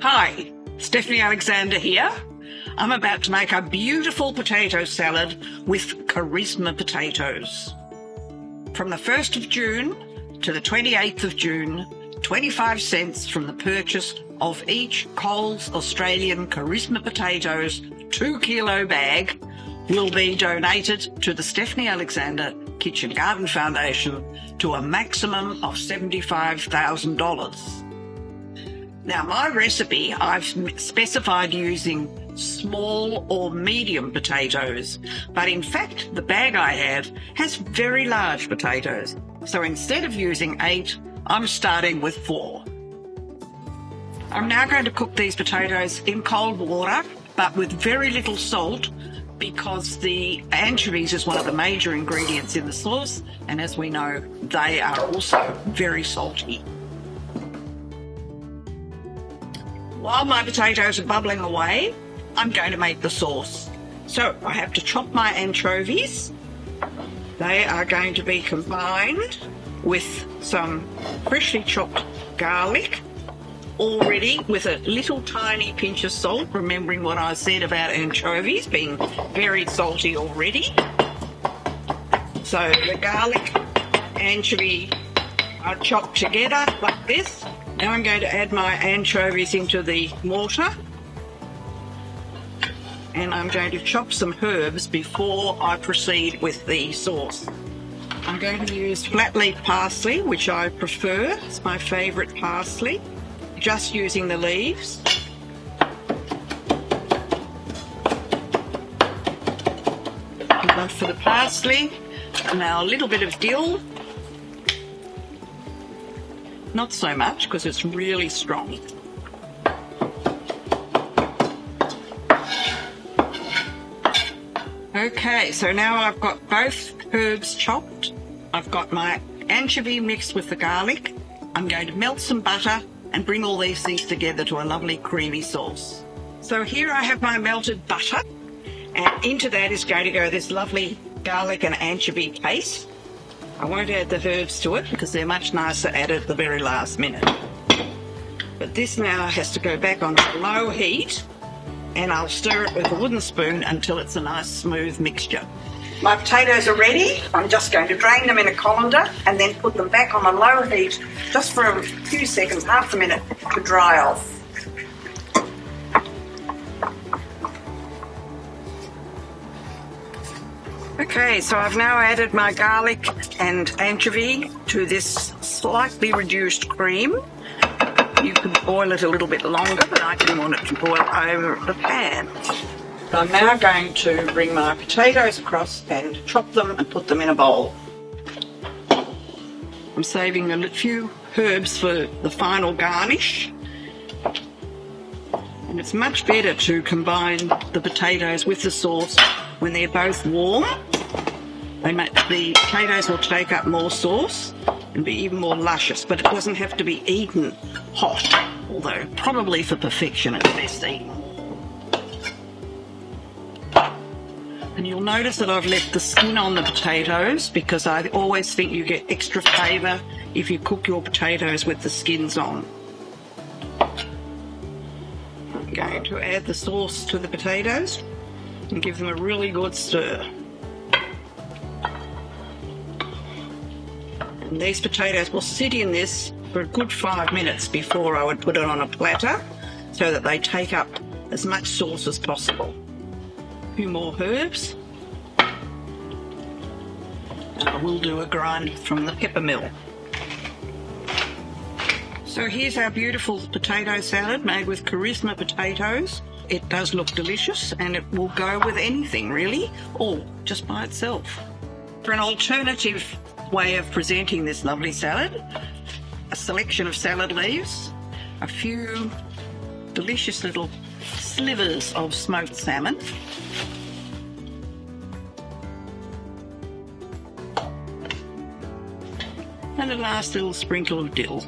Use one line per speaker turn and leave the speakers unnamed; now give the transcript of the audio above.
Hi, Stephanie Alexander here. I'm about to make a beautiful potato salad with Carisma potatoes. From the 1st of June to the 28th of June, 25 cents from the purchase of each Coles Australian Carisma potatoes 2 kilo bag will be donated to the Stephanie Alexander Kitchen Garden Foundation to a maximum of $75,000. Now, my recipe, I've specified using small or medium potatoes, but in fact, the bag I have has very large potatoes. So instead of using 8, I'm starting with 4. I'm now going to cook these potatoes in cold water, but with very little salt, because the anchovies is one of the major ingredients in the sauce, and as we know, they are also very salty. While my potatoes are bubbling away, I'm going to make the sauce. So I have to chop my anchovies. They are going to be combined with some freshly chopped garlic, already with a little tiny pinch of salt, remembering what I said about anchovies being very salty already. So the garlic, anchovy are chopped together like this. Now I'm going to add my anchovies into the mortar, and I'm going to chop some herbs before I proceed with the sauce. I'm going to use flat leaf parsley, which I prefer. It's my favourite parsley. Just using the leaves. Enough for the parsley. Now a little bit of dill. Not so much because it's really strong. Okay, so now I've got both herbs chopped. I've got my anchovy mixed with the garlic. I'm going to melt some butter and bring all these things together to a lovely creamy sauce. So here I have my melted butter, and into that is going to go this lovely garlic and anchovy paste. I won't add the herbs to it because they're much nicer added at the very last minute. But this now has to go back on low heat, and I'll stir it with a wooden spoon until it's a nice smooth mixture. My potatoes are ready. I'm just going to drain them in a colander and then put them back on a low heat just for a few seconds, half a minute, to dry off. Okay, so I've now added my garlic and anchovy to this slightly reduced cream. You can boil it a little bit longer, but I didn't want it to boil over the pan. I'm now going to bring my potatoes across and chop them and put them in a bowl. I'm saving a few herbs for the final garnish. And it's much better to combine the potatoes with the sauce when they're both warm. The potatoes will take up more sauce and be even more luscious, but it doesn't have to be eaten hot, although probably for perfection it's best eaten. And you'll notice that I've left the skin on the potatoes because I always think you get extra flavour if you cook your potatoes with the skins on. I'm going to add the sauce to the potatoes and give them a really good stir. And these potatoes will sit in this for a good 5 minutes before I would put it on a platter so that they take up as much sauce as possible. A few more herbs. And I will do a grind from the pepper mill. So here's our beautiful potato salad made with Carisma potatoes. It does look delicious and it will go with anything really, or just by itself. For an alternative way of presenting this lovely salad, a selection of salad leaves, a few delicious little slivers of smoked salmon, and a last little sprinkle of dill.